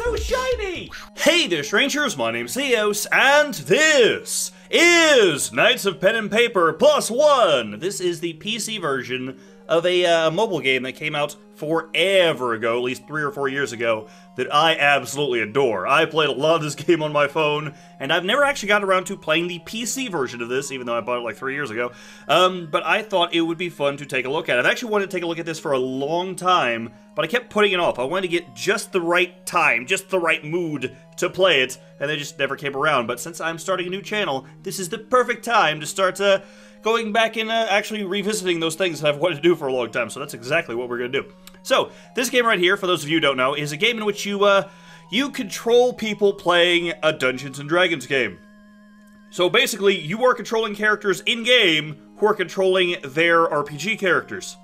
so shiny! Hey there, strangers, my name's Theos, and this is Knights of Pen and Paper +1! This is the PC version of a mobile game that came out forever ago, at least 3 or 4 years ago, that I absolutely adore. I played a lot of this game on my phone, and I've never actually gotten around to playing the PC version of this, even though I bought it like 3 years ago. But I thought it would be fun to take a look at. I've actually wanted to take a look at this for a long time, but I kept putting it off. I wanted to get just the right time, just the right mood to play it, and they just never came around. But since I'm starting a new channel, this is the perfect time to start going back and actually revisiting those things that I've wanted to do for a long time, so that's exactly what we're going to do. So, this game right here, for those of you who don't know, is a game in which you control people playing a Dungeons & Dragons game. So basically, you are controlling characters in-game who are controlling their RPG characters.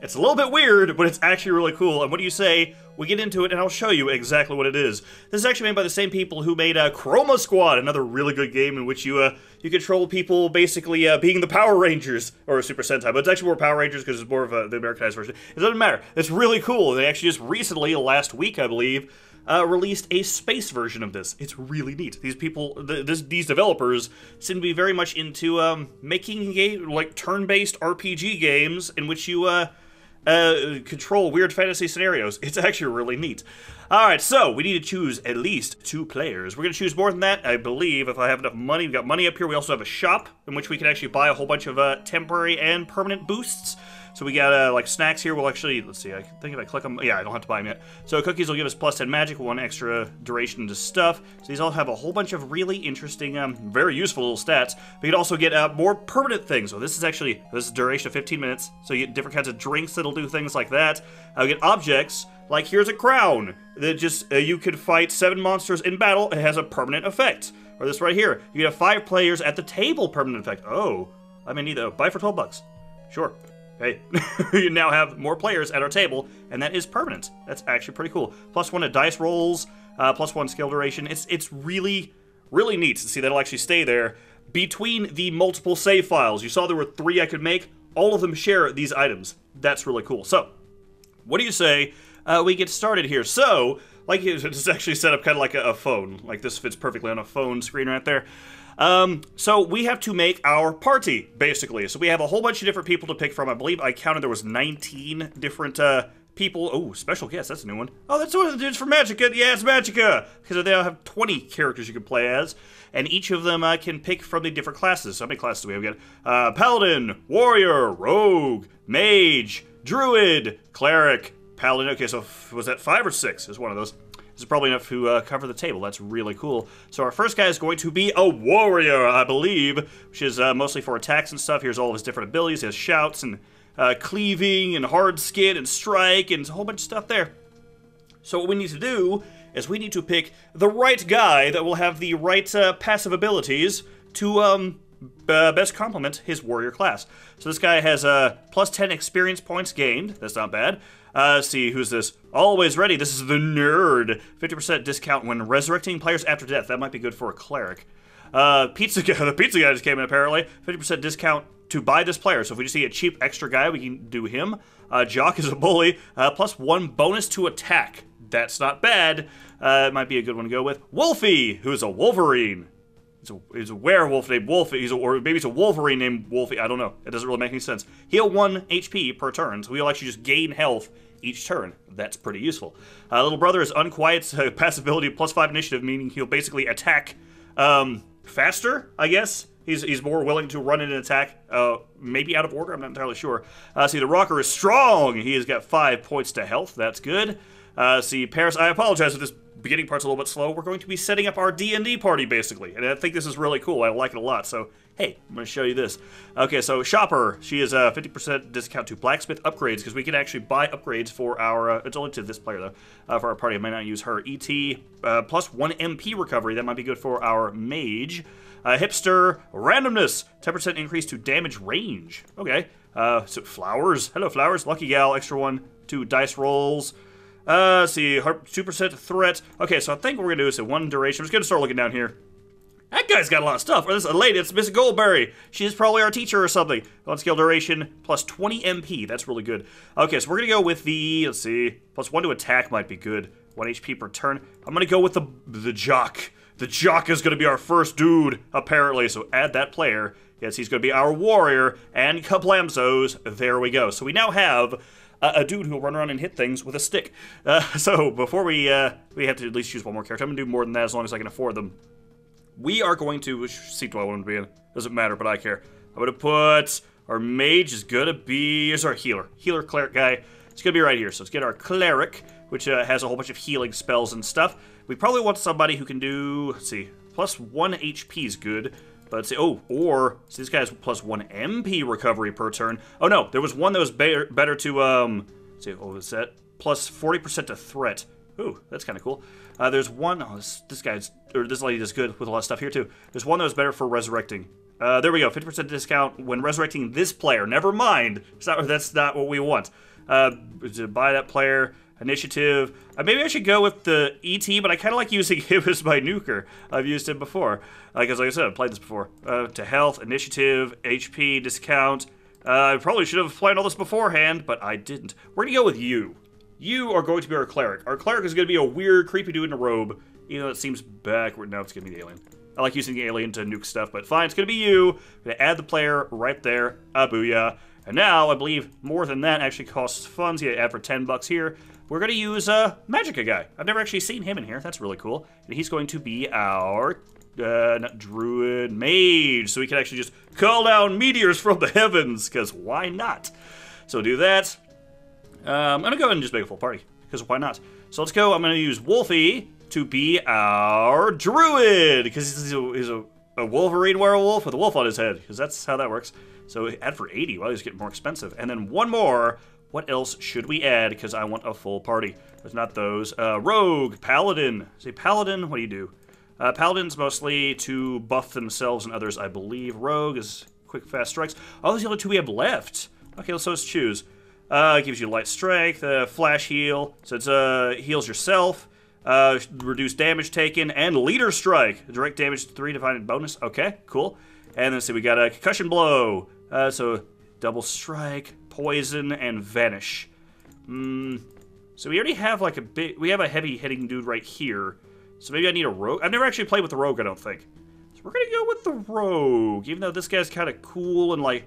It's a little bit weird, but it's actually really cool, and what do you say? We get into it, and I'll show you exactly what it is. This is actually made by the same people who made Chroma Squad, another really good game in which you control people basically being the Power Rangers, or Super Sentai, but it's actually more Power Rangers because it's more of the Americanized version. It doesn't matter. It's really cool. They actually just recently, last week, I believe, released a space version of this. It's really neat. These people, these developers, seem to be very much into making like turn-based RPG games in which you control weird fantasy scenarios. It's actually really neat. Alright, so we need to choose at least 2 players. We're going to choose more than that, I believe, if I have enough money. We've got money up here. We also have a shop in which we can actually buy a whole bunch of temporary and permanent boosts. So we got, like, snacks here. We'll actually, let's see, I think if I click them, yeah, I don't have to buy them yet. So cookies will give us +10 magic, 1 extra duration to stuff. So these all have a whole bunch of really interesting, very useful little stats. We can also get more permanent things. So this is duration of 15 minutes. So you get different kinds of drinks that'll do things like that. We get objects, like here's a crown that just, you could fight 7 monsters in battle. It has a permanent effect. Or this right here, you get 5 players at the table permanent effect. Oh, I may need that. Buy for 12 bucks. Sure. Hey, you now have more players at our table, and that is permanent. That's actually pretty cool. +1 to dice rolls, +1 skill duration. It's really, really neat to see that'll actually stay there between the multiple save files. You saw there were 3 I could make. All of them share these items. That's really cool. So, what do you say we get started here? So, like it's actually set up kind of like a phone. Like this fits perfectly on a phone screen right there. So we have to make our party, basically. So we have a whole bunch of different people to pick from. I believe I counted there was 19 different, people. Oh, special guest, that's a new one. Oh, that's one of the dudes from Magicka. Yeah, it's Magicka! Because they have 20 characters you can play as, and each of them can pick from the different classes. So how many classes do we have? We got, Paladin, Warrior, Rogue, Mage, Druid, Cleric, Paladin. Okay, so was that 5 or 6? Is one of those. This is probably enough to cover the table. That's really cool. So our first guy is going to be a warrior, I believe, which is mostly for attacks and stuff. Here's all of his different abilities. He has shouts and cleaving and hard skin and strike and a whole bunch of stuff there. So what we need to do is we need to pick the right guy that will have the right passive abilities to best complement his warrior class. So this guy has +10 experience points gained. That's not bad. See, who's this? Always ready. This is the nerd. 50% discount when resurrecting players after death. That might be good for a cleric. Pizza guy. The pizza guy just came in, apparently. 50% discount to buy this player. So if we just see a cheap extra guy, we can do him. Jock is a bully. +1 bonus to attack. That's not bad. It might be a good one to go with. Wolfie, who is a Wolverine. He's a werewolf named Wolfie, or maybe it's a Wolverine named Wolfie, I don't know. It doesn't really make any sense. Heal 1 HP per turn, so he'll actually just gain health each turn. That's pretty useful. Little brother is Unquiet's passive ability +5 initiative, meaning he'll basically attack faster, I guess. He's more willing to run in and attack, maybe out of order, I'm not entirely sure. See, the rocker is strong. He has got 5 points to health, that's good. See, Paris, I apologize if this beginning part's a little bit slow. We're going to be setting up our D&D party, basically, and I think this is really cool. I like it a lot, so hey, I'm going to show you this. Okay, so Shopper, she is a 50% discount to blacksmith upgrades, because we can actually buy upgrades for our, it's only to this player, though, for our party. I might not use her. ET, +1 MP recovery. That might be good for our mage. Hipster, randomness, 10% increase to damage range. Okay, so Flowers. Hello, Flowers. Lucky Gal, extra 1 to dice rolls. See, 2% threat. Okay, so I think what we're gonna do is 1 duration. I'm just gonna start looking down here. That guy's got a lot of stuff. Or this is a lady, it's Miss Goldberry. She's probably our teacher or something. 1 skill duration, +20 MP. That's really good. Okay, so we're gonna go with the, let's see, +1 to attack might be good. 1 HP per turn. I'm gonna go with the Jock. The Jock is gonna be our first dude, apparently, so add that player. Yes, he's gonna be our warrior, and kablamzos, there we go. So we now have a dude who'll run around and hit things with a stick. So before we have to at least choose one more character. I'm gonna do more than that as long as I can afford them. We are going to, which seat do I want him to be in? Doesn't matter, but I care. I'm gonna put, our mage is gonna be, here's our healer. Healer cleric guy. It's gonna be right here. So let's get our cleric, which has a whole bunch of healing spells and stuff. We probably want somebody who can do, let's see, plus 1 HP is good. But let's see, oh, or, so this guy has plus 1 MP recovery per turn. Oh no, there was one that was better to, let's see, what was that? Plus 40% to threat. Ooh, that's kind of cool. There's one, oh, this guy's, or this lady does good with a lot of stuff here too. There's one that was better for resurrecting. There we go, 50% discount when resurrecting this player. Never mind, that's not what we want. To buy that player, initiative. Maybe I should go with the ET, but I kind of like using him as my nuker. I've used him before. Because like I said, I've played this before. To health, initiative, HP, discount. I probably should have planned all this beforehand, but I didn't. We're going to go with you. You are going to be our cleric. Our cleric is going to be a weird, creepy dude in a robe. Even though it seems backward. No, it's going to be the alien. I like using the alien to nuke stuff, but fine, it's going to be you. I'm going to add the player right there. Booyah. And now, I believe more than that actually costs funds. Yeah, add for 10 bucks here. We're going to use Magicka guy. I've never actually seen him in here. That's really cool. And he's going to be our not druid mage. So we can actually just call down meteors from the heavens, because why not? So do that. I'm going to go ahead and just make a full party, because why not? So let's go. I'm going to use Wolfie to be our druid, because he's a Wolverine werewolf with a wolf on his head, because that's how that works. So add for 80. Well, he's getting more expensive. And then one more. What else should we add? Because I want a full party. There's not those. Rogue, Paladin. Say Paladin, what do you do? Paladin's mostly to buff themselves and others, I believe. Rogue is quick, fast strikes. Oh, those are the only two we have left. Okay, so let's choose. It gives you light strength, flash heal. So it's heals yourself. Reduce damage taken, and leader strike. Direct damage 3 divided bonus. Okay, cool. And then see, we got a concussion blow. So double strike, poison, and vanish. So we already have like we have a heavy hitting dude right here. So maybe I need a rogue. I've never actually played with the rogue, I don't think. So we're gonna go with the rogue, even though this guy's kind of cool and like.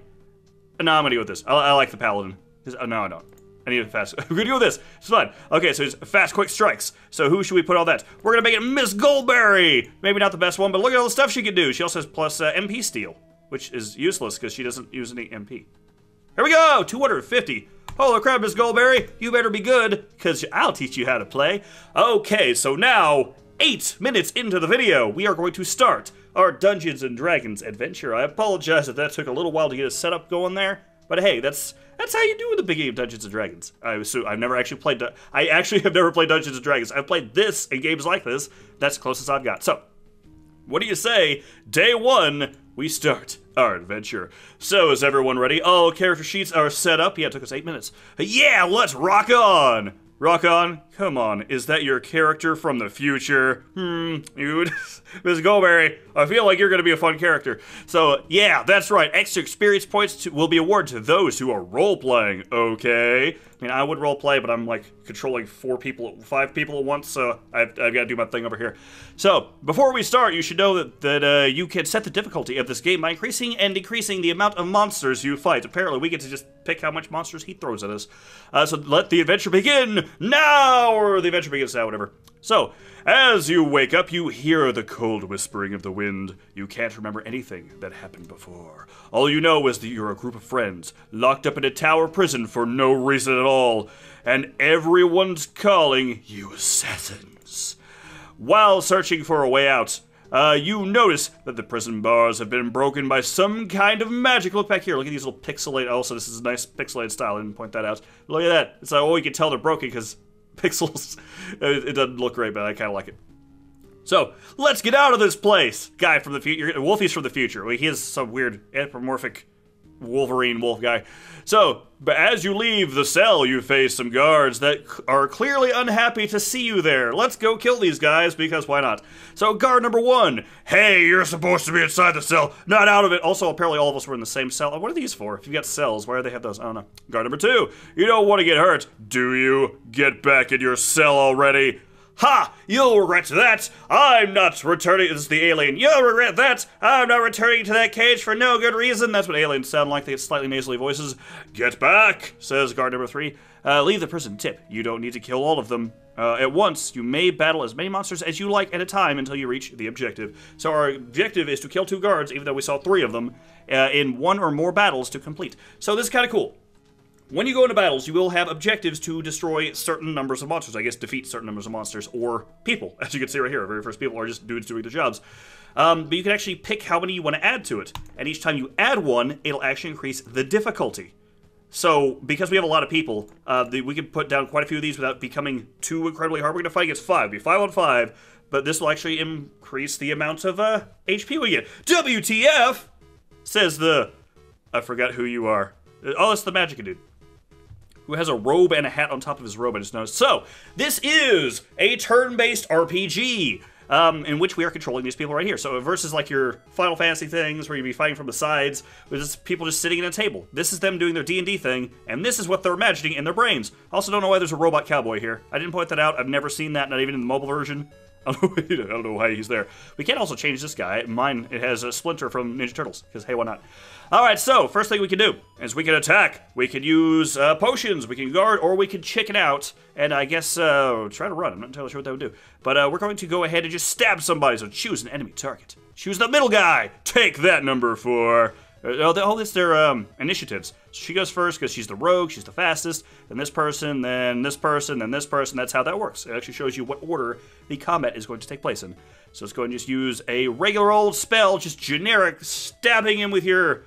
No, I'm gonna go with this. I like the paladin. Oh, no, I don't. I need a fast. We're gonna go with this. It's fun. Okay, so it's fast, quick strikes. So who should we put on that? We're gonna make it Miss Goldberry. Maybe not the best one, but look at all the stuff she can do. She also has plus MP steal, which is useless because she doesn't use any MP. Here we go, 250. Holy crap, Miss Goldberry, you better be good, because I'll teach you how to play. Okay, so now, 8 minutes into the video, we are going to start our Dungeons & Dragons adventure. I apologize if that took a little while to get a setup going there, but hey, that's how you do with the beginning of Dungeons & Dragons. I've never actually played, I actually have never played Dungeons & Dragons. I've played this and games like this. That's the closest I've got. So, what do you say? Day 1, we start our adventure. So, is everyone ready? All character sheets are set up. Yeah, it took us 8 minutes. Yeah, let's rock on! Rock on? Come on, is that your character from the future? Dude. Ms. Goldberry, I feel like you're gonna be a fun character. So, yeah, that's right. Extra experience points will be awarded to those who are role-playing, okay? I mean, I would role-play, but I'm, like, controlling 5 people at once, so I've got to do my thing over here. So, before we start, you should know that you can set the difficulty of this game by increasing and decreasing the amount of monsters you fight. Apparently, we get to just pick how much monsters he throws at us. So, let the adventure begin now! Or the adventure begins now, whatever. So, as you wake up, you hear the cold whispering of the wind. You can't remember anything that happened before. All you know is that you're a group of friends, locked up in a tower prison for no reason at all, and everyone's calling you assassins. While searching for a way out, you notice that the prison bars have been broken by some kind of magic. Look back here, look at these little pixelated, also this is a nice pixelated style, I didn't point that out. Look at that, it's like, oh, you can tell they're broken because pixels, it doesn't look great, but I kind of like it. So, let's get out of this place! Guy from the future, Wolfie's from the future. He is some weird anthropomorphic Wolverine wolf guy. So, but as you leave the cell, you face some guards that are clearly unhappy to see you there. Let's go kill these guys, because why not? So, guard number 1, hey, you're supposed to be inside the cell, not out of it. Also, apparently all of us were in the same cell. What are these for? If you've got cells, why do they have those? I don't know. Guard number 2, you don't want to get hurt, do you? Get back in your cell already. Ha! You'll regret that! I'm not returning— this is the alien. You'll regret that! I'm not returning to that cage for no good reason. That's what aliens sound like. They get slightly nasally voices. Get back, says guard number 3. Leave the prison. Tip. You don't need to kill all of them at once. You may battle as many monsters as you like at a time until you reach the objective. So our objective is to kill 2 guards, even though we saw 3 of them, in 1 or more battles to complete. So this is kind of cool. When you go into battles, you will have objectives to destroy certain numbers of monsters. I guess defeat certain numbers of monsters, or people. As you can see right here, very first people are just dudes doing their jobs. But you can actually pick how many you want to add to it. And each time you add one, it'll actually increase the difficulty. So, because we have a lot of people, we can put down quite a few of these without becoming too incredibly hard. We're going to fight against 5. It'll be 5 on 5, but this will actually increase the amount of HP we get. WTF, says the— I forgot who you are. Oh, it's the Magica dude, who has a robe and a hat on top of his robe, I just noticed. So, this is a turn-based RPG, in which we are controlling these people right here. So, versus like your Final Fantasy things, where you'd be fighting from the sides, with just people just sitting at a table. This is them doing their D&D thing, and this is what they're imagining in their brains. Also, don't know why there's a robot cowboy here. I didn't point that out. I've never seen that, not even in the mobile version. I don't know why he's there. We can also change this guy. Mine, it has a Splinter from Ninja Turtles, because hey, why not? Alright, so, first thing we can do is we can attack. We can use potions, we can guard, or we can chicken out, and I guess try to run. I'm not entirely sure what that would do. But we're going to go ahead and just stab somebody, so choose an enemy target. Choose the middle guy! Take that, number 4. It's their initiatives. So she goes first because she's the rogue, she's the fastest, then this person, then this person, then this person. That's how that works. It actually shows you what order the combat is going to take place in. So let's go and just use a regular old spell, just generic, stabbing him with your,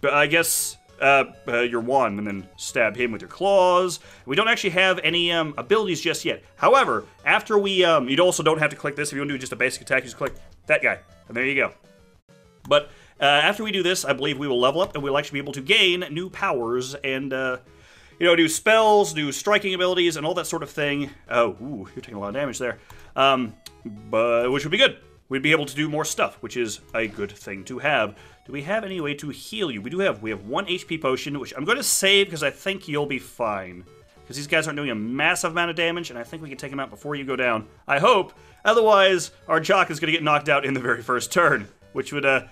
I guess, your wand, and then stab him with your claws. We don't actually have any abilities just yet. However, after we, you also don't have to click this. If you want to do just a basic attack, you just click that guy, and there you go. But after we do this, I believe we will level up, and we'll actually be able to gain new powers and, you know, do spells, do striking abilities, and all that sort of thing. Oh, ooh, you're taking a lot of damage there. But which would be good. We'd be able to do more stuff, which is a good thing to have. Do we have any way to heal you? We have 1 HP potion, which I'm going to save because I think you'll be fine. Because these guys aren't doing a massive amount of damage, and I think we can take them out before you go down. I hope. Otherwise, our jock is going to get knocked out in the very first turn, which would, that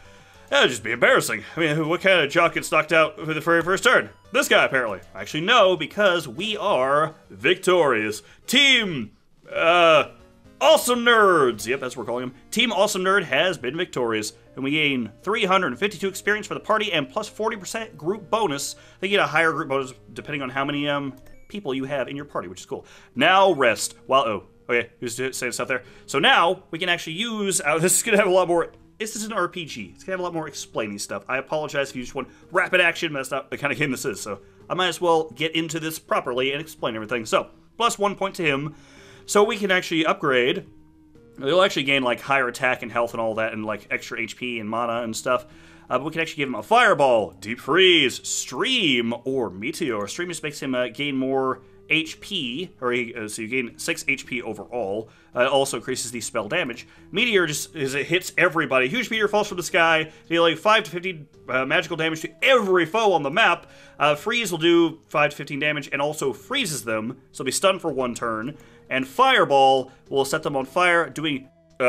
would just be embarrassing. I mean, what kind of jock gets knocked out for the very first turn? This guy, apparently. Actually, no, because we are victorious. Team, Awesome Nerds! Yep, that's what we're calling them. Team Awesome Nerd has been victorious, and we gain 352 experience for the party and plus 40% group bonus. They get a higher group bonus depending on how many people you have in your party, which is cool. Now rest. While, oh, okay, who's saying stuff there? So now we can actually use, this is going to have a lot more, this is an RPG. It's going to have a lot more explaining stuff. I apologize if you just want rapid action, but that's not the kind of game this is, so I might as well get into this properly and explain everything. So, plus 1 point to him. So we can actually upgrade. They'll actually gain like higher attack and health and all that, and like extra HP and mana and stuff. But we can actually give him a Fireball, Deep Freeze, Stream, or Meteor. Stream just makes him gain more HP, or so you gain 6 HP overall. It also increases the spell damage. Meteor just it hits everybody. Huge meteor falls from the sky, dealing 5 to 15 magical damage to every foe on the map. Freeze will do 5 to 15 damage and also freezes them, so they'll be stunned for 1 turn. And Fireball will set them on fire, doing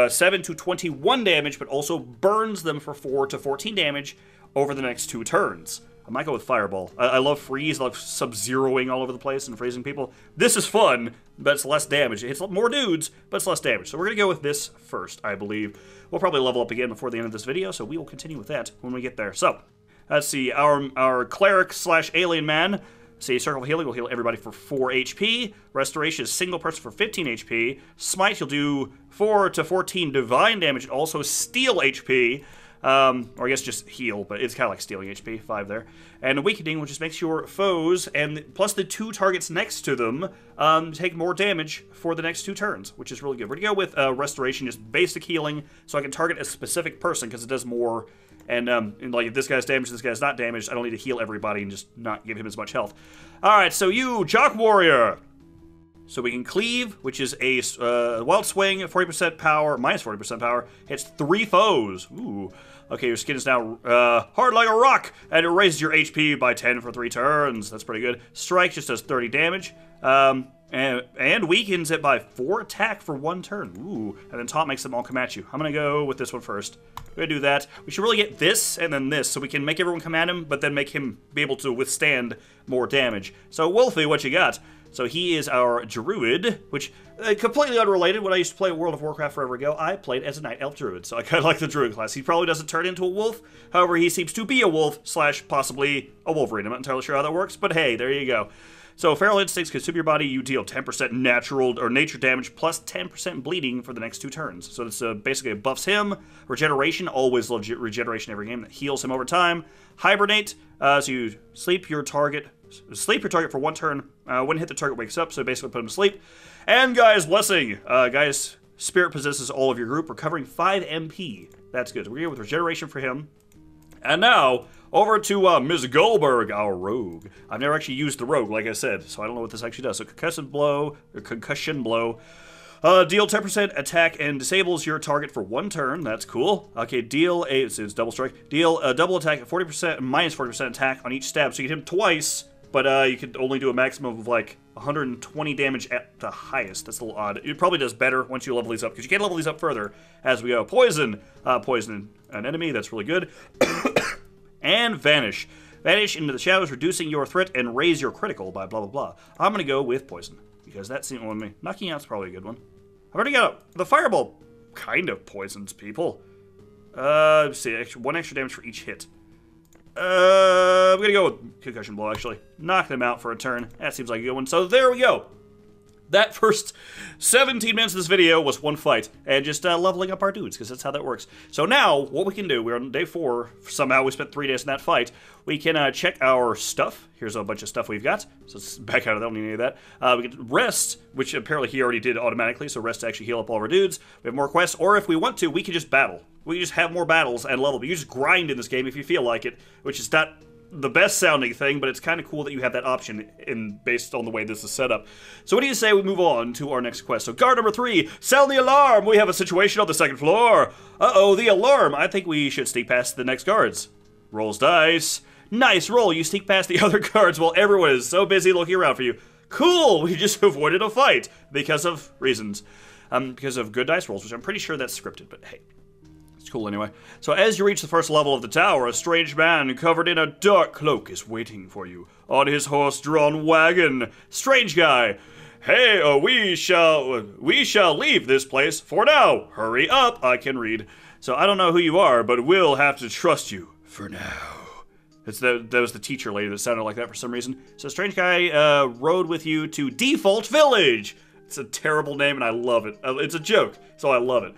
7 to 21 damage, but also burns them for 4 to 14 damage over the next 2 turns. I might go with Fireball. I love Freeze, I love Sub-Zeroing all over the place and freezing people. This is fun, but it's less damage. It hits more dudes, but it's less damage. So we're going to go with this first, I believe. We'll probably level up again before the end of this video, so we will continue with that when we get there. So, let's see, our Cleric / Alien Man. See, Circle of Healing will heal everybody for 4 HP. Restoration is single person for 15 HP. Smite, you'll do 4 to 14 divine damage and also steal HP. Or I guess just heal, but it's kind of like stealing HP, 5 there. And Awakening, which just makes your foes, and plus the 2 targets next to them, take more damage for the next 2 turns, which is really good. We're going to go with Restoration, just basic healing, so I can target a specific person, because it does more. And like, if this guy's damaged, this guy's not damaged, I don't need to heal everybody and just not give him as much health. Alright, so you, Jock Warrior! So we can Cleave, which is a Wild Swing, 40% power, minus 40% power, hits 3 foes. Ooh. Okay, your skin is now hard like a rock, and it raises your HP by 10 for 3 turns. That's pretty good. Strike just does 30 damage. And weakens it by 4 attack for 1 turn. Ooh, and then taunt makes them all come at you. I'm gonna go with this one first. We're gonna do that. We should really get this and then this, so we can make everyone come at him, but then make him be able to withstand more damage. So, Wolfie, what you got? So he is our druid, which, completely unrelated. When I used to play World of Warcraft forever ago, I played as a night elf druid, so I kind of like the druid class. He probably doesn't turn into a wolf, however, he seems to be a wolf / possibly a wolverine. I'm not entirely sure how that works, but hey, there you go. So, feral instincts consume your body. You deal 10% natural or nature damage plus 10% bleeding for the next 2 turns. So, it's basically it buffs him. Regeneration, always legit regeneration every game. That heals him over time. Hibernate, so you sleep your target for 1 turn. When hit, the target wakes up, so basically put him to sleep. And Guy's Blessing. Guy's spirit possesses all of your group, recovering 5 MP. That's good. So we're here with regeneration for him. And now, over to Ms. Goldberg, our rogue. I've never actually used the rogue, like I said, so I don't know what this actually does. So concussion blow, deal 10% attack and disables your target for 1 turn. That's cool. Okay, deal it's double strike. Deal a double attack at 40%, minus 40% attack on each stab. So you hit him twice, but you can only do a maximum of like 120 damage at the highest. That's a little odd. It probably does better once you level these up, because you can level these up further as we go. Poison. Poison an enemy. That's really good. And Vanish. Vanish into the shadows, reducing your threat and raise your critical by blah, blah, blah. I'm going to go with Poison, because that seems on me. Knocking out's probably a good one. I've already got the Fireball kind of poisons people. Let's see, 1 extra damage for each hit. I'm going to go with Concussion Blow, actually. Knock them out for a turn. That seems like a good one. So there we go. That first 17 minutes of this video was 1 fight, and just leveling up our dudes, because that's how that works. So now, what we can do, we're on day 4, somehow we spent 3 days in that fight, we can check our stuff. Here's a bunch of stuff we've got, so let's back out of that, don't need any of that. We can rest, which apparently he already did automatically, so rest to actually heal up all of our dudes. We have more quests, or if we want to, we can just battle. We can just have more battles and level, but you just grind in this game if you feel like it, which is not the best sounding thing, but it's kind of cool that you have that option based on the way this is set up. So what do you say we move on to our next quest? So guard number 3, sound the alarm! We have a situation on the 2nd floor! Uh-oh, the alarm! I think we should sneak past the next guards. Rolls dice. Nice roll, you sneak past the other guards while everyone is so busy looking around for you. Cool, we just avoided a fight because of reasons. Because of good dice rolls, which I'm pretty sure that's scripted, but hey. It's cool anyway. So as you reach the first level of the tower, a strange man covered in a dark cloak is waiting for you on his horse-drawn wagon. Strange guy. Hey, we shall leave this place for now. Hurry up, I can read. So I don't know who you are, but we'll have to trust you for now. That was the teacher lady that sounded like that for some reason. So strange guy rode with you to Default Village. It's a terrible name and I love it. It's a joke, so I love it.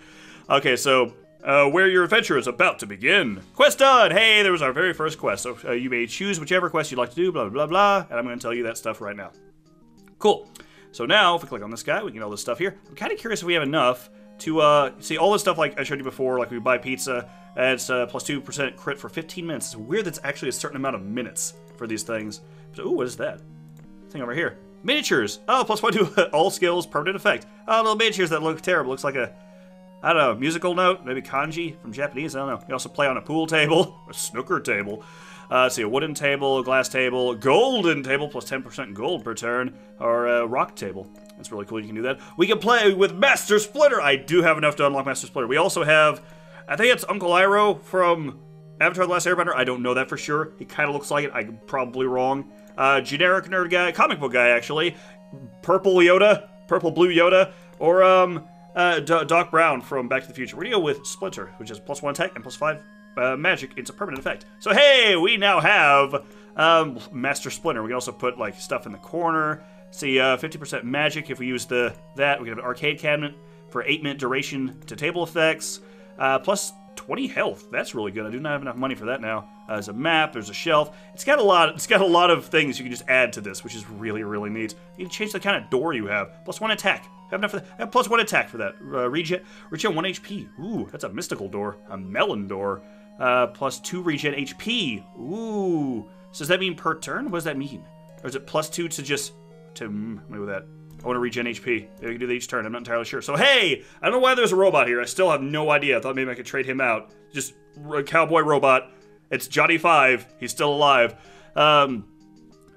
Okay, so where your adventure is about to begin. Quest done! Hey, there was our very first quest. So you may choose whichever quest you'd like to do, blah, blah, blah, blah, and I'm going to tell you that stuff right now. Cool. So now, if we click on this guy, we can get all this stuff here. I'm kind of curious if we have enough to see all this stuff like I showed you before, like we buy pizza, and it's plus 2% crit for 15 minutes. It's weird that's actually a certain amount of minutes for these things. So, ooh, what is that? Thing over here. Miniatures! Oh, plus 1 to all skills, permanent effect. Oh, little miniatures that look terrible. Looks like a, I don't know, musical note, maybe kanji from Japanese, I don't know. You also play on a pool table, a snooker table. Let's see, a wooden table, a glass table, golden table, plus 10% gold per turn, or a rock table. That's really cool, you can do that. We can play with Master Splinter! I do have enough to unlock Master Splinter. We also have, I think it's Uncle Iroh from Avatar: The Last Airbender. I don't know that for sure. He kind of looks like it, I'm probably wrong. Generic nerd guy, comic book guy actually. Purple Yoda, purple blue Yoda, or Doc Brown from Back to the Future. We're gonna go with Splinter, which is plus 1 attack and plus 5 magic. It's a permanent effect. So hey, we now have Master Splinter. We can also put like stuff in the corner. See, 50% magic if we use that. We can have an arcade cabinet for 8-minute duration to table effects. Plus 20 health. That's really good. I do not have enough money for that now. There's a map. There's a shelf. It's got a lot of things you can just add to this, which is really, really neat. You can change the kind of door you have. Plus 1 attack. Have enough for that. I have plus 1 attack for that. Regen 1 HP. Ooh, that's a mystical door. A melon door. Plus 2 regen HP. Ooh. So does that mean per turn? What does that mean? Or is it plus 2 to just let me do with that. I want to regen HP. You can do that each turn. I'm not entirely sure. So, hey! I don't know why there's a robot here. I still have no idea. I thought maybe I could trade him out. Just a cowboy robot. It's Johnny 5. He's still alive. From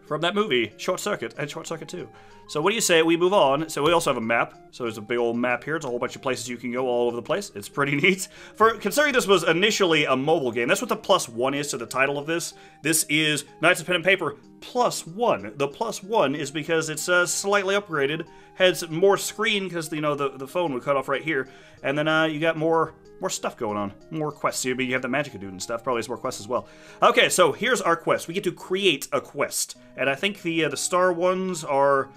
that movie, Short Circuit, and Short Circuit 2. So what do you say we move on? So we also have a map. So there's a big old map here. It's a whole bunch of places you can go all over the place. It's pretty neat. Considering this was initially a mobile game, that's what the +1 is to the title of this. This is Knights of Pen and Paper +1. The +1 is because it's slightly upgraded. Has more screen because, you know, the phone would cut off right here. And then you got more stuff going on. More quests. You have the Magica dude and stuff. Probably has more quests as well. Okay, so here's our quest. We get to create a quest. And I think the star ones are...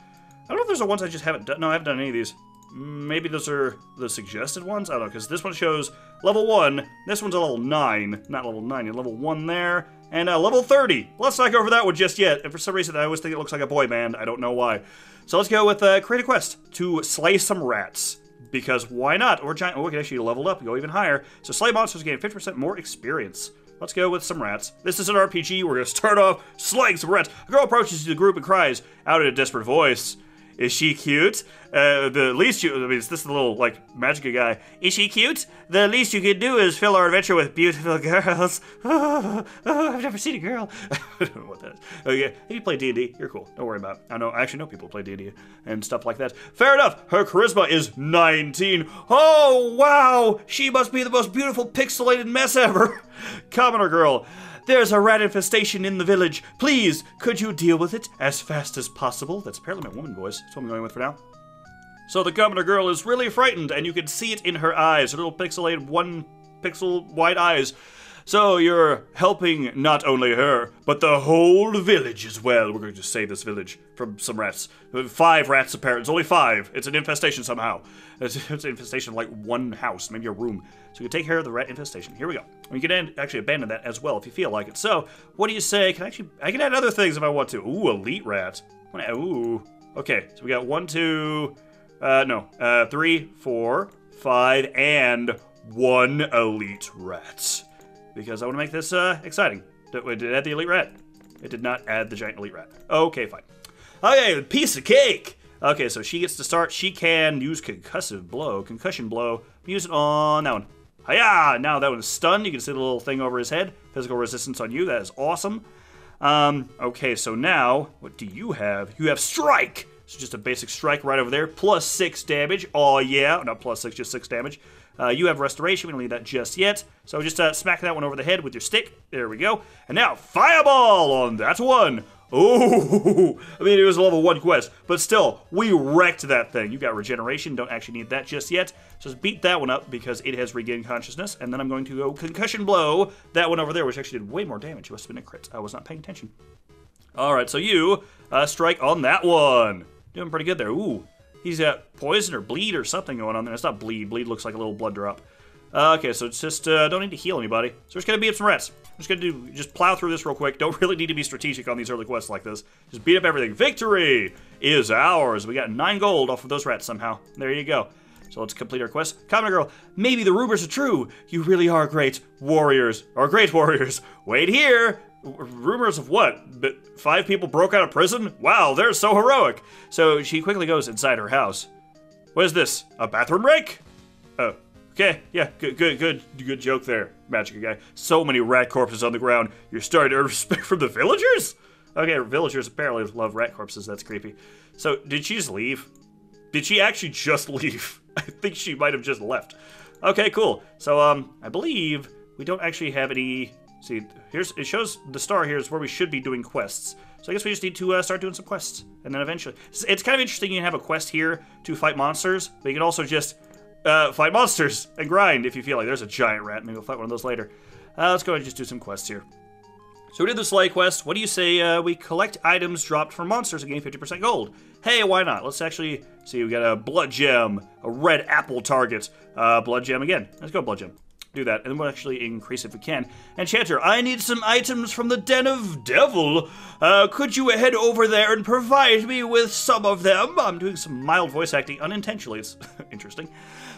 I don't know if there's the ones I just haven't done. No, I haven't done any of these. Maybe those are the suggested ones? I don't know, because this one shows level 1. This one's a level 9. Not level 9, you're level 1 there. And level 30. Let's not go over that one just yet. And for some reason, I always think it looks like a boy band. I don't know why. So let's go with create a quest to slay some rats. Because why not? Or giant. Oh, we can actually level up and go even higher. So slay monsters gain 50% more experience. Let's go with some rats. This is an RPG. We're going to start off slaying some rats. A girl approaches the group and cries out in a desperate voice. Is she cute? The least you... I mean, it's this little, like, Magica guy. Is she cute? The least you can do is fill our adventure with beautiful girls. I've never seen a girl. I don't know what that is. Okay, if you play D&D, you're cool. Don't worry about it. I actually know people who play D&D and stuff like that. Fair enough. Her charisma is 19. Oh, wow. She must be the most beautiful pixelated mess ever. Commoner girl. There's a rat infestation in the village. Please, could you deal with it as fast as possible? That's apparently my woman voice. That's what I'm going with for now. So the commoner girl is really frightened, and you can see it in her eyes. Her little pixelated 1 pixel wide eyes. So you're helping not only her, but the whole village as well. We're going to save this village from some rats. 5 rats apparently. It's only 5. It's an infestation somehow. It's an infestation of like 1 house, maybe a room. So you can take care of the rat infestation. Here we go. And you can actually abandon that as well if you feel like it. So what do you say? I can add other things if I want to. Ooh, elite rat. Ooh. Okay, so we got 1, 2, 3, 4, 5, and 1 elite rat. Because I want to make this exciting. Did it add the elite rat? It did not add the giant elite rat. Okay, fine. Okay, piece of cake. Okay, so she gets to start. She can use concussion blow. Use it on that one. Hiya! Now that one's stunned. You can see the little thing over his head. Physical resistance on you. That is awesome. Okay, so now, what do you have? You have strike. So just a basic strike right over there. Plus 6 damage. Oh, yeah. Not plus 6, just 6 damage. You have restoration. We don't need that just yet. So just smack that one over the head with your stick. There we go. And now, fireball on that one. Ooh, I mean, it was a level 1 quest, but still, we wrecked that thing. You got regeneration, don't actually need that just yet. So just beat that one up because it has regained consciousness, and then I'm going to go concussion blow that one over there, which actually did way more damage. It must have been a crit. I was not paying attention. All right, so you strike on that one. Doing pretty good there. Ooh, he's got poison or bleed or something going on there. It's not bleed. Bleed looks like a little blood drop. Okay, so it's just, don't need to heal anybody. So we're just gonna beat up some rats. I'm just gonna just plow through this real quick. Don't really need to be strategic on these early quests like this. Just beat up everything. Victory is ours. We got 9 gold off of those rats somehow. There you go. So let's complete our quest. Commoner girl, maybe the rumors are true. You really are great warriors. Or great warriors. Wait here. Rumors of what? That 5 people broke out of prison? Wow, they're so heroic. So she quickly goes inside her house. What is this? A bathroom rake? Oh. Okay, yeah, good joke there, Magica guy. So many rat corpses on the ground. You're starting to earn respect from the villagers? Okay, villagers apparently love rat corpses. That's creepy. So, did she just leave? Did she actually just leave? I think she might have just left. Okay, cool. So, I believe we don't actually have any... See, it shows the star here is where we should be doing quests. So I guess we just need to start doing some quests. And then eventually... It's kind of interesting you can have a quest here to fight monsters, but you can also just... fight monsters and grind if you feel like. There's a giant rat. Maybe we'll fight one of those later. Let's go ahead and just do some quests here. So we did the slay quest. What do you say we collect items dropped from monsters and gain 50% gold? Hey, why not? Let's actually see. We got a blood gem, a red apple target, blood gem again. Let's go blood gem. Do that, and then we'll actually increase if we can. Enchanter, I need some items from the Den of Devil. Could you head over there and provide me with some of them? I'm doing some mild voice acting unintentionally. It's interesting.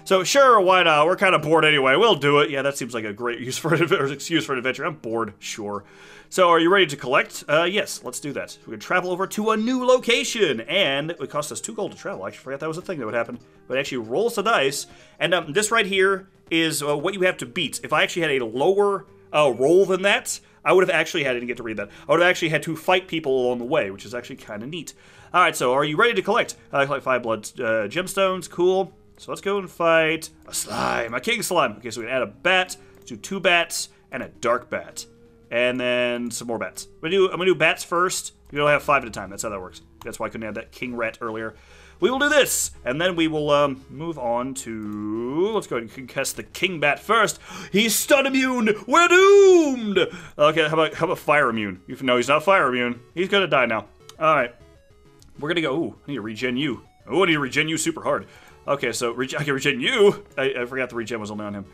So sure, why not? We're kind of bored anyway. We'll do it. Yeah, that seems like a great use for an excuse for an adventure. I'm bored, sure. So are you ready to collect? Yes, let's do that. We can travel over to a new location, and it would cost us 2 gold to travel. I actually forgot that was a thing that would happen. But actually rolls the dice, and this right here is what you have to beat. If I actually had a lower roll than that, I would have actually had, I didn't get to read that. I would have actually had to fight people along the way, which is actually kind of neat. All right, so are you ready to collect? Collect 5 blood gemstones. Cool. So let's go and fight a slime, a king slime. Okay, so we can add a bat, do 2 bats, and a dark bat. And then some more bats. I'm gonna do bats first. You don't have 5 at a time. That's how that works. That's why I couldn't add that king rat earlier. We will do this, and then we will move on to... Let's go ahead and concuss the king bat first. He's stun immune. We're doomed. Okay, how about fire immune? No, he's not fire immune. He's gonna die now. All right, we're gonna go. Ooh, I need to regen you. Oh, I need to regen you super hard. Okay, so I can regen you. I forgot the regen was only on him.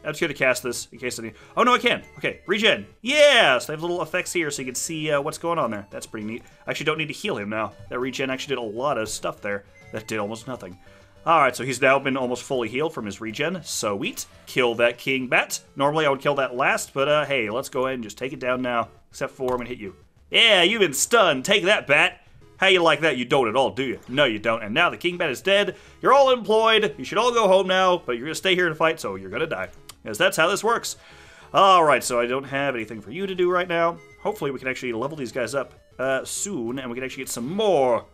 I'm just gonna cast this in case I need... Oh, no, I can. Okay, regen. Yeah, so they have little effects here so you can see what's going on there. That's pretty neat. I actually don't need to heal him now. That regen actually did a lot of stuff there. That did almost nothing. Alright, so he's now been almost fully healed from his regen. Sweet. Kill that king bat. Normally I would kill that last, but hey, let's go ahead and just take it down now. Except for I'm gonna hit you. Yeah, you've been stunned. Take that, bat. How you like that? You don't at all, do you? No, you don't. And now the king bat is dead. You're all employed. You should all go home now, but you're gonna stay here to fight, so you're gonna die. Because that's how this works. Alright, so I don't have anything for you to do right now. Hopefully we can actually level these guys up soon, and we can actually get some more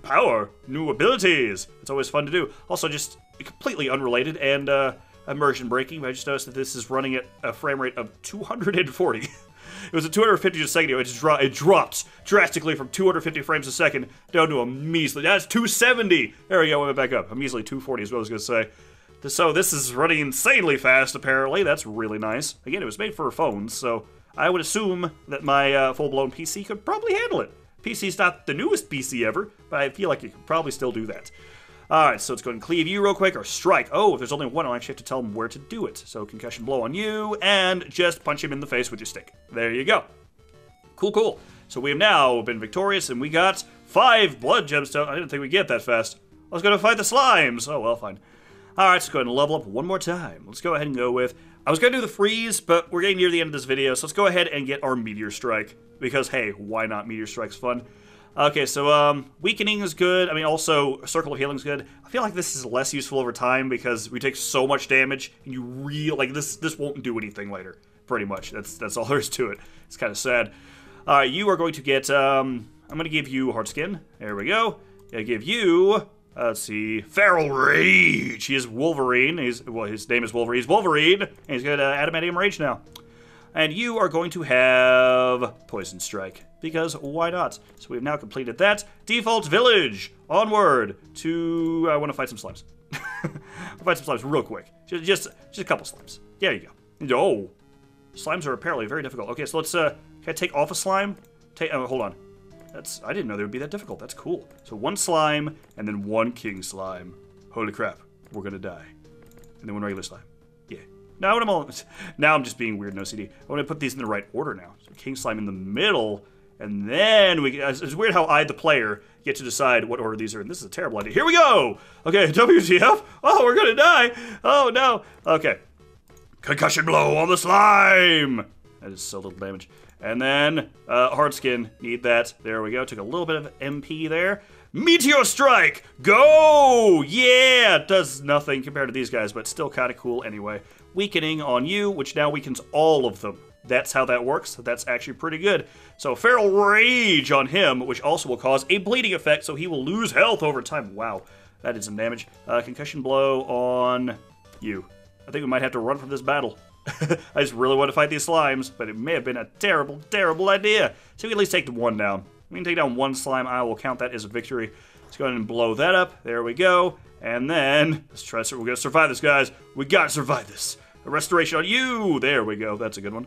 power, new abilities. It's always fun to do. Also, just completely unrelated and immersion breaking, but I just noticed that this is running at a frame rate of 240. It was at 250 just a second ago. It dropped drastically from 250 frames a second down to a measly... That's 270! There we go, we went back up. A measly 240 is what I was going to say. So this is running insanely fast, apparently. That's really nice. Again, it was made for phones, so I would assume that my full-blown PC could probably handle it. PC's not the newest PC ever, but I feel like it could probably still do that. Alright, so let's go ahead and cleave you real quick, or strike. Oh, if there's only one, I'll actually have to tell him where to do it. So concussion blow on you, and just punch him in the face with your stick. There you go. Cool, cool. So we have now been victorious, and we got 5 blood gemstones. I didn't think we'd get that fast. I was going to fight the slimes. Oh, well, fine. Alright, let's go ahead and level up one more time. Let's go ahead and go with... I was going to do the freeze, but we're getting near the end of this video, so let's go ahead and get our meteor strike. Because, hey, why not? Meteor strike's fun. Okay, so, weakening is good. I mean, also, circle of healing is good. I feel like this is less useful over time because we take so much damage, and you like, this won't do anything later, pretty much. That's all there is to it. It's kind of sad. Alright, you are going to get, I'm going to give you hard skin. There we go. I give you... let's see, Feral Rage. He is Wolverine. Well, his name is Wolverine. He's Wolverine. And he's got Adamantium Rage now. And you are going to have Poison Strike, because why not? So we've now completed that. Default Village. Onward to... I want to fight some slimes. Fight some slimes real quick. Just a couple slimes. There you go. Oh, slimes are apparently very difficult. Okay, so let's can I take off a slime? Hold on. I didn't know they would be that difficult. That's cool. So 1 slime, and then 1 king slime. Holy crap, we're gonna die. And then 1 regular slime. Yeah. Now I'm just being weird, no CD. I want to put these in the right order now. So king slime in the middle, and then it's weird how I, the player, get to decide what order these are in. This is a terrible idea. Here we go! Okay, WTF. Oh, we're gonna die. Oh, no. Okay. Concussion blow on the slime! That is so little damage. And then, hard skin, need that. There we go, took a little bit of MP there. Meteor Strike, go! Yeah, it does nothing compared to these guys, but still kind of cool anyway. Weakening on you, which now weakens all of them. That's how that works. That's actually pretty good. So Feral Rage on him, which also will cause a bleeding effect, so he will lose health over time. Wow, that did some damage. Concussion blow on you. I think we might have to run from this battle. I just really want to fight these slimes, but it may have been a terrible, terrible idea. So we can at least take the 1 down. We can take down 1 slime. I will count that as a victory. Let's go ahead and blow that up. There we go. And then, let's try to... We're going to survive this, guys. We got to survive this. A restoration on you. There we go. That's a good one.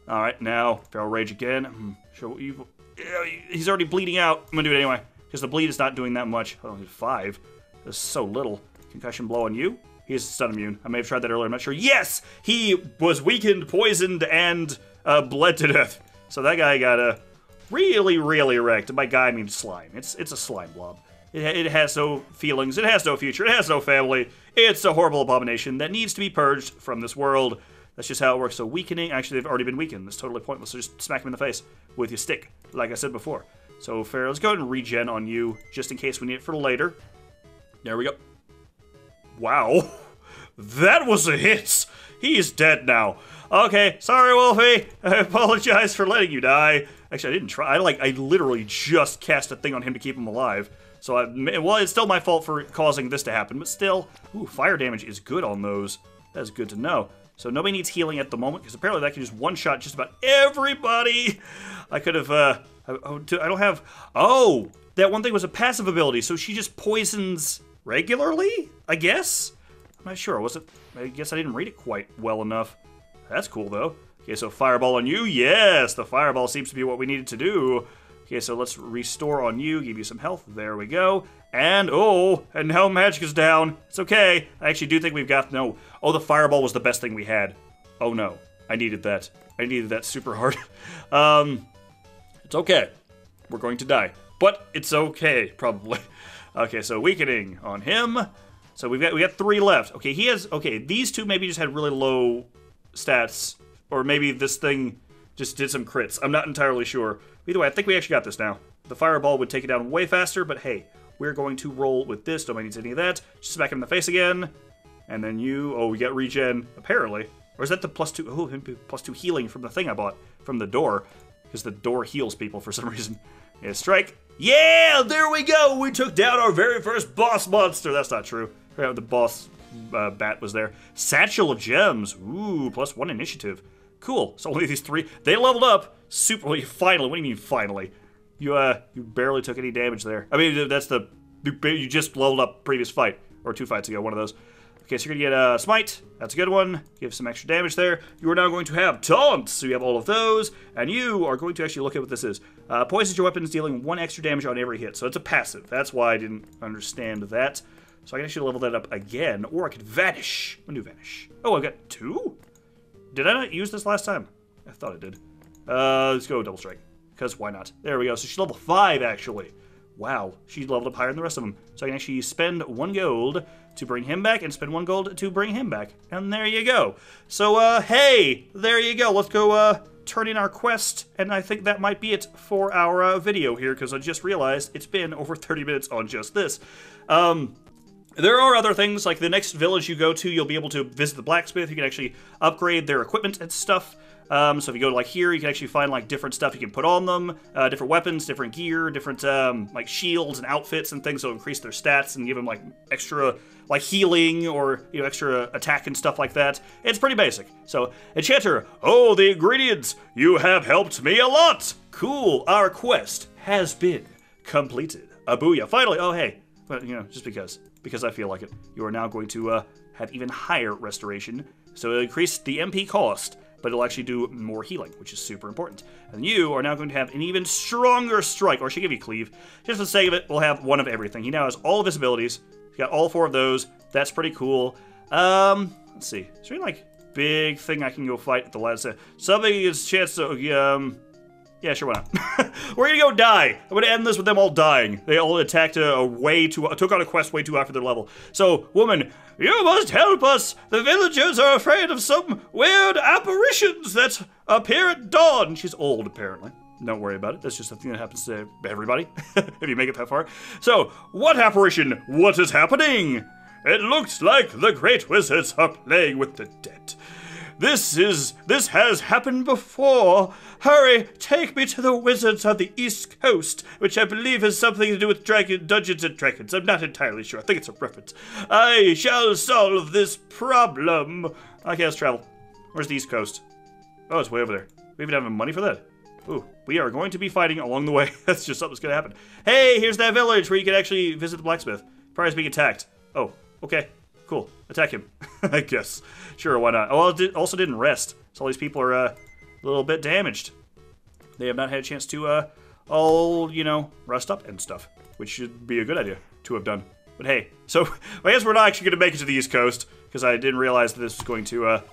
All right, now, Feral Rage again. He's already bleeding out. I'm going to do it anyway, because the bleed is not doing that much. Oh, 5. That's so little. Concussion blow on you. He is stun immune. I may have tried that earlier, I'm not sure. Yes! He was weakened, poisoned, and bled to death. So that guy got really, really wrecked. And by guy, I mean slime. It's a slime blob. It has no feelings. It has no future. It has no family. It's a horrible abomination that needs to be purged from this world. That's just how it works. So weakening, actually, they've already been weakened. That's totally pointless. So just smack him in the face with your stick, like I said before. So Pharaoh, let's go ahead and regen on you, just in case we need it for later. There we go. Wow, that was a hit. He's dead now. Okay, sorry, Wolfie. I apologize for letting you die. Actually, I didn't try. I literally just cast a thing on him to keep him alive. So, well, it's still my fault for causing this to happen, but still. Ooh, fire damage is good on those. That's good to know. So nobody needs healing at the moment, because apparently that can just one-shot just about everybody. I could have, I don't have, oh, that one thing was a passive ability, so she just poisons regularly, I guess? I'm not sure, was it? I guess I didn't read it quite well enough. That's cool, though. Okay, so fireball on you, yes, the fireball seems to be what we needed to do. Okay, so let's restore on you, give you some health, there we go. And, oh, and now magic is down. It's okay. I actually do think we've got, no. Oh, the fireball was the best thing we had. Oh, no. I needed that. I needed that super hard. It's okay. We're going to die. But it's okay, probably. Okay, so weakening on him. So we got 3 left. Okay, he has, okay, these 2 maybe just had really low stats. Or maybe this thing just did some crits. I'm not entirely sure. Either way, I think we actually got this now. The fireball would take it down way faster, but hey. We're going to roll with this. Nobody needs any of that. Just smack him in the face again. And then you... Oh, we got regen, apparently. Or is that the +2... Oh, +2 healing from the thing I bought. From the door. Because the door heals people for some reason. Yeah, strike. Yeah! There we go! We took down our very first boss monster. That's not true. The boss bat was there. Satchel of Gems. Ooh, +1 initiative. Cool. So only these 3... They leveled up. Super... Finally. What do you mean, finally? You barely took any damage there. I mean, that's the... You just leveled up previous fight. Or 2 fights ago, one of those. Okay, so you're going to get Smite. That's a good one. Give some extra damage there. You are now going to have Taunt. So you have all of those. And you are going to actually look at what this is. Poisons your weapons, dealing 1 extra damage on every hit. So it's a passive. That's why I didn't understand that. So I can actually level that up again. Or I could Vanish. When do Vanish? Oh, I got 2? Did I not use this last time? I thought I did. Let's go Double Strike. Because why not? There we go. So she's level 5, actually. Wow. She's leveled up higher than the rest of them. So I can actually spend 1 gold to bring him back and spend 1 gold to bring him back. And there you go. So, hey, there you go. Let's go turn in our quest. And I think that might be it for our video here, because I just realized it's been over 30 minutes on just this. There are other things, like the next village you go to, you'll be able to visit the blacksmith. You can actually upgrade their equipment and stuff. So if you go to, like, here, you can actually find, like, different stuff you can put on them, different weapons, different gear, different, like, shields and outfits and things that'll increase their stats and give them, like, extra, like, healing or, you know, extra attack and stuff like that. It's pretty basic. So, Enchanter, oh, the ingredients! You have helped me a lot! Cool, our quest has been completed. A booyah. Finally, oh, hey, but, you know, just because I feel like it. You are now going to, have even higher restoration. So it'll increase the MP cost, but it'll actually do more healing, which is super important. And you are now going to have an even stronger strike, or I should give you cleave. Just for the sake of it, we'll have 1 of everything. He now has all of his abilities. He's got all 4 of those. That's pretty cool. Let's see. Is there any, like, big thing I can go fight at the last... something is chance to... yeah, sure, why not? We're gonna go die. I'm gonna end this with them all dying. They all attacked took on a quest way too high for their level. So, woman, you must help us. The villagers are afraid of some weird apparitions that appear at dawn. She's old, apparently. Don't worry about it. That's just a thing that happens to everybody, if you make it that far. So, what apparition? What is happening? It looks like the great wizards are playing with the dead. This has happened before. Hurry, take me to the wizards of the East Coast, which I believe has something to do with Dungeons and Dragons. I'm not entirely sure. I think it's a reference. I shall solve this problem. Okay, let's travel. Where's the East Coast? Oh, it's way over there. We even have money for that. Ooh, we are going to be fighting along the way. That's just something that's going to happen. Hey, here's that village where you can actually visit the blacksmith. Probably is being attacked. Oh, okay. Cool. Attack him, I guess. Sure, why not? Oh, it also didn't rest. So all these people are a little bit damaged. They have not had a chance to, all, you know, rest up and stuff. Which should be a good idea to have done. But hey, so I guess we're not actually going to make it to the East Coast. Because I didn't realize that this was going to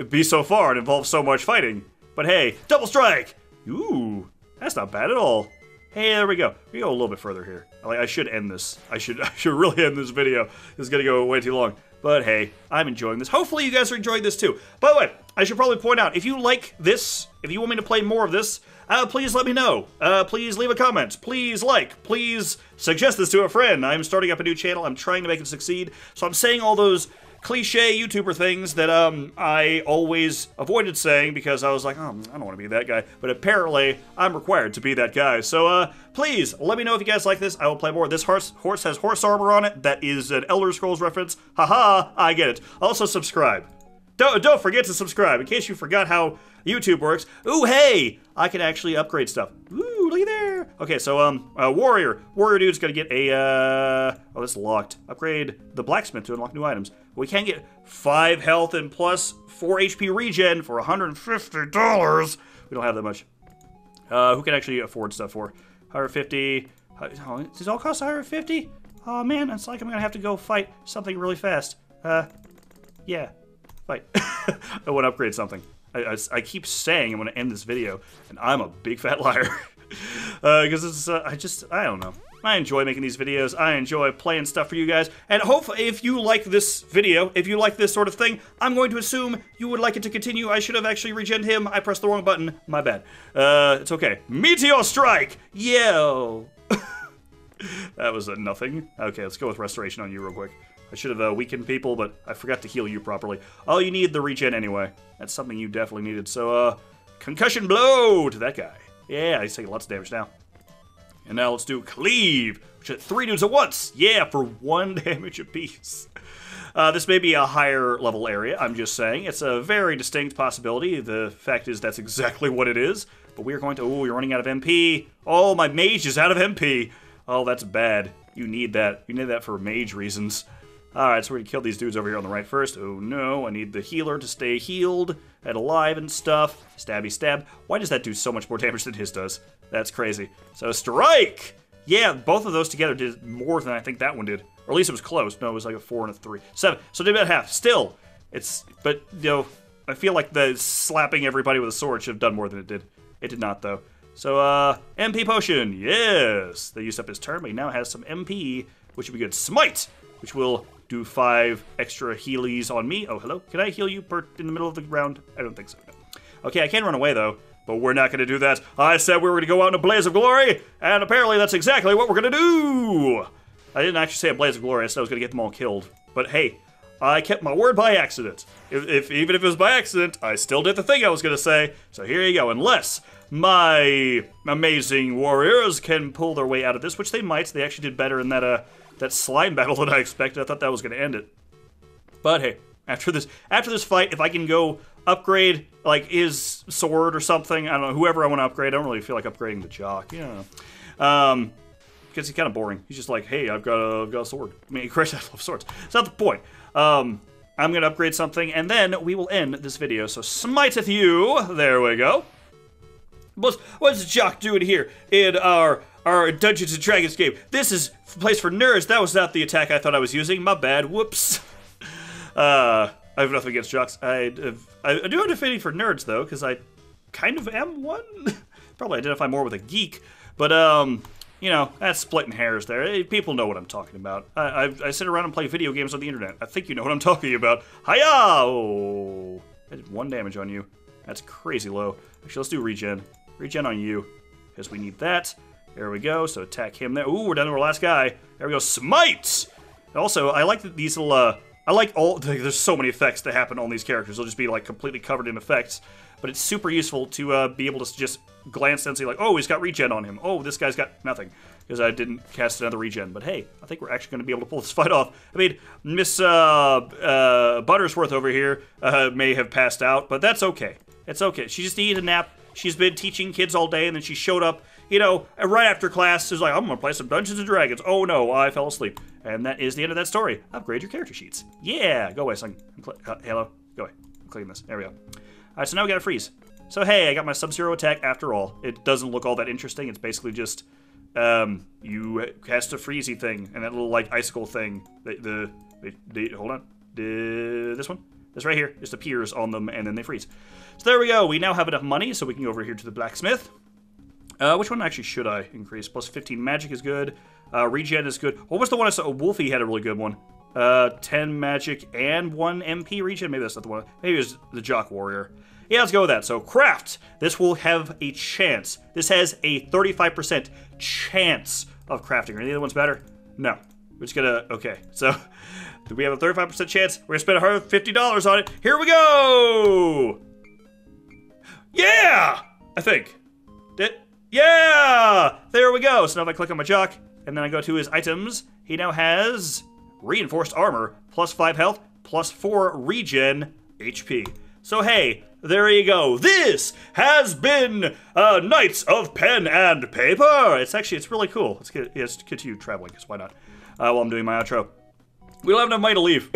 be so far and involve so much fighting. But hey, double strike! Ooh, that's not bad at all. Hey, there we go. We go a little bit further here. I should end this. I should really end this video. This is gonna go way too long. But hey, I'm enjoying this. Hopefully you guys are enjoying this too. By the way, I should probably point out, if you like this, if you want me to play more of this, please let me know. Please leave a comment. Please like. Please suggest this to a friend. I'm starting up a new channel. I'm trying to make it succeed. So I'm saying all those cliche YouTuber things that I always avoided saying because I was like, oh, I don't want to be that guy. But apparently, I'm required to be that guy. So please, let me know if you guys like this. I will play more. This horse has horse armor on it. That is an Elder Scrolls reference. Haha, I get it. Also, subscribe. Don't forget to subscribe in case you forgot how YouTube works. Ooh, hey! I can actually upgrade stuff. Ooh, look at there! Okay, so, Warrior. Warrior dude's gonna get a, oh, this is locked. Upgrade the Blacksmith to unlock new items. We can get 5 health and plus 4 HP regen for $150. We don't have that much. Who can actually afford stuff for? 150. Does it all cost 150? Oh, man, it's like I'm gonna have to go fight something really fast. Yeah. Fight. I want to upgrade something. I keep saying I'm going to end this video, and I'm a big fat liar. Because it's, I don't know. I enjoy making these videos. I enjoy playing stuff for you guys. And hopefully, if you like this video, if you like this sort of thing, I'm going to assume you would like it to continue. I should have actually regened him. I pressed the wrong button. My bad. It's okay. Meteor Strike! Yo! That was a nothing. Okay, let's go with Restoration on you real quick. I should have weakened people, but I forgot to heal you properly. Oh, you need the regen anyway. That's something you definitely needed. So, Concussion Blow to that guy. Yeah, he's taking lots of damage now. And now let's do Cleave, which hit 3 dudes at once. Yeah, for 1 damage apiece. This may be a higher level area, I'm just saying. It's a very distinct possibility. The fact is that's exactly what it is. But we are going to... Oh, you're running out of MP. Oh, my mage is out of MP. Oh, that's bad. You need that. You need that for mage reasons. Alright, so we're gonna kill these dudes over here on the right first. Oh no, I need the healer to stay healed and alive and stuff. Stabby stab. Why does that do so much more damage than his does? That's crazy. So strike! Yeah, both of those together did more than I think that one did. Or at least it was close. No, it was like a 4 and a 3. 7. So it did about half. Still, but, you know, I feel like the slapping everybody with a sword should have done more than it did. It did not, though. So, MP potion. Yes! They used up his turn, but he now has some MP, which would be good. Smite! Which will do 5 extra healies on me. Oh, hello. Can I heal you in the middle of the round? I don't think so. No. Okay, I can run away, though. But we're not going to do that. I said we were going to go out in a blaze of glory, and apparently that's exactly what we're going to do. I didn't actually say a blaze of glory. I said I was going to get them all killed. But hey, I kept my word by accident. Even if it was by accident, I still did the thing I was going to say. So here you go. Unless my amazing warriors can pull their way out of this, which they might. They actually did better in that slime battle than I expected. I thought that was going to end it. But hey, after this fight, if I can go upgrade like his sword or something, I don't know, whoever I want to upgrade. I don't really feel like upgrading the jock, you know, because he's kind of boring. He's just like, hey, I've got a sword. I mean, Christ, I love swords. It's not the point. I'm gonna upgrade something, and then we will end this video. So smiteth you. There we go. What's the jock doing here in our Dungeons and Dragons game? This is a place for nerds. That was not the attack I thought I was using. My bad. Whoops. I have nothing against jocks. I do have an affinity for nerds, though, because I kind of am one. Probably identify more with a geek, but, you know, that's splitting hairs there. People know what I'm talking about. I sit around and play video games on the internet. I think you know what I'm talking about. Hiya! Oh, I did 1 damage on you. That's crazy low. Actually, let's do regen. Regen on you, because we need that. There we go, so attack him there. Ooh, we're down to our last guy. There we go, smite! Also, I like these little, there's so many effects that happen on these characters. They'll just be, like, completely covered in effects. But it's super useful to be able to just glance and see, like, oh, he's got regen on him. Oh, this guy's got nothing, because I didn't cast another regen. But hey, I think we're actually going to be able to pull this fight off. I mean, Miss Buttersworth over here may have passed out, but that's okay. It's okay. She just needed a nap. She's been teaching kids all day, and then she showed up, you know, right after class. She's like, I'm going to play some Dungeons & Dragons. Oh, no, I fell asleep. And that is the end of that story. Upgrade your character sheets. Yeah, go away, son. Hello. Go away. I'm clicking this. There we go. All right, so now we got a freeze. So, hey, I got my Sub-Zero attack after all. It doesn't look all that interesting. It's basically just, you cast a freezy thing, and that little, like, icicle thing. Hold on. This one? This right here just appears on them, and then they freeze. So there we go. We now have enough money, so we can go over here to the blacksmith. Which one actually should I increase? Plus 15 magic is good. Regen is good. What was the one I saw? Wolfie had a really good one. 10 magic and 1 MP regen. Maybe that's not the one. Maybe it was the Jock Warrior. Yeah, let's go with that. So craft. This will have a chance. This has a 35% chance of crafting. Are any of the ones better? No. We're just gonna, okay, so we have a 35% chance. We're gonna spend $150 on it. Here we go! Yeah! I think. Yeah! There we go. So now if I click on my jock, and then I go to his items, he now has reinforced armor, +5 health, +4 regen HP. So hey, there you go. This has been Knights of Pen and Paper. It's really cool. Let's continue traveling, because why not? While I'm doing my outro. We don't have enough money to leave.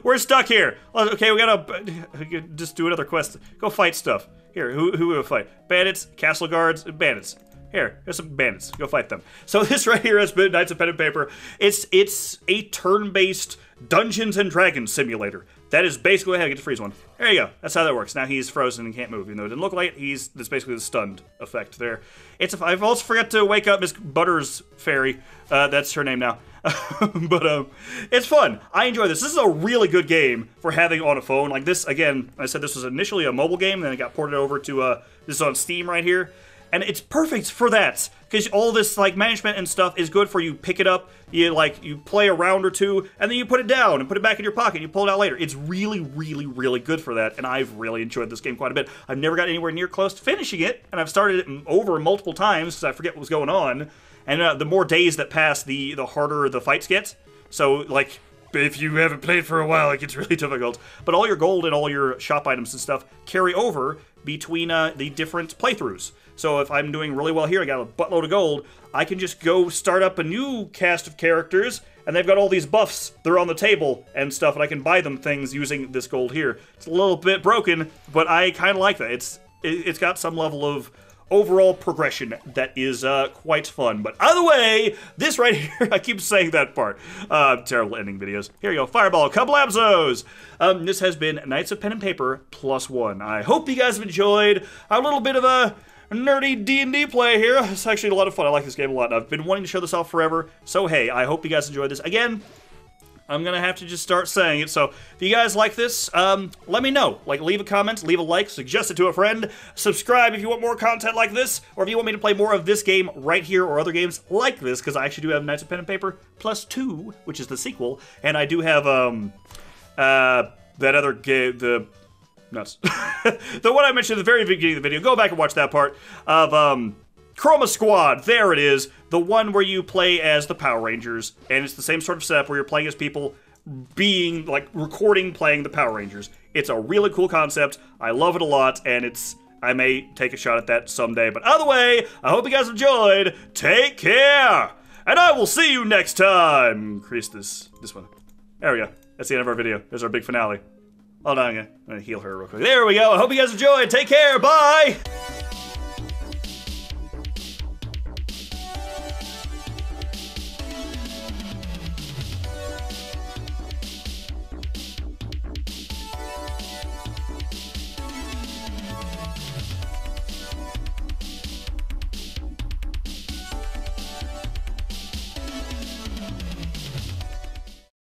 We're stuck here. Okay, we gotta just do another quest. Go fight stuff. Here, who will fight? Bandits, castle guards, bandits. Here's some bandits. Go fight them. So this right here has been Knights of Pen and Paper. It's a turn-based Dungeons and Dragons simulator. That is basically how you get to freeze one. There you go. That's how that works. Now he's frozen and can't move. Even though it didn't look like it, that's basically the stunned effect there. I've also forgot to wake up Miss Butters Fairy. That's her name now. But it's fun. I enjoy this. This is a really good game for having on a phone. Like this, again, I said this was initially a mobile game, then it got ported over to, this is on Steam right here. And it's perfect for that, because all this like management and stuff is good for you. Pick it up, you play a round or two, and then you put it down and put it back in your pocket. And you pull it out later. It's really, really, really good for that, and I've really enjoyed this game quite a bit. I've never got anywhere near close to finishing it, and I've started it over multiple times because I forget what was going on. And the more days that pass, the harder the fights get. So like, if you haven't played for a while, it gets really difficult. But all your gold and all your shop items and stuff carry over between the different playthroughs. So if I'm doing really well here, I got a buttload of gold, I can just go start up a new cast of characters, and they've got all these buffs. They're on the table and stuff, and I can buy them things using this gold here. It's a little bit broken, but I kind of like that. It's got some level of overall progression that is quite fun. But either way, this right here, I keep saying that part. Terrible ending videos. Here you go, Fireball, Kablabzos! This has been Knights of Pen and Paper +1. I hope you guys have enjoyed a little bit of a nerdy D&D play here. It's actually a lot of fun. I like this game a lot. I've been wanting to show this off forever. So hey, I hope you guys enjoyed this. Again, I'm gonna have to just start saying it. So if you guys like this, let me know. Like, leave a comment, leave a like, suggest it to a friend, subscribe if you want more content like this, or if you want me to play more of this game right here or other games like this, because I actually do have Knights of Pen and Paper +2, which is the sequel, and I do have that other game, the nuts. The one I mentioned at the very beginning of the video. Go back and watch that part of Chroma Squad. There it is. The one where you play as the Power Rangers, and it's the same sort of setup where you're playing as people being, like, recording playing the Power Rangers. It's a really cool concept. I love it a lot, and I may take a shot at that someday. But either way, I hope you guys enjoyed. Take care, and I will see you next time. Increase this one. There we go. That's the end of our video. There's our big finale. Hold on, I'm gonna heal her real quick. There we go. I hope you guys enjoyed. Take care. Bye.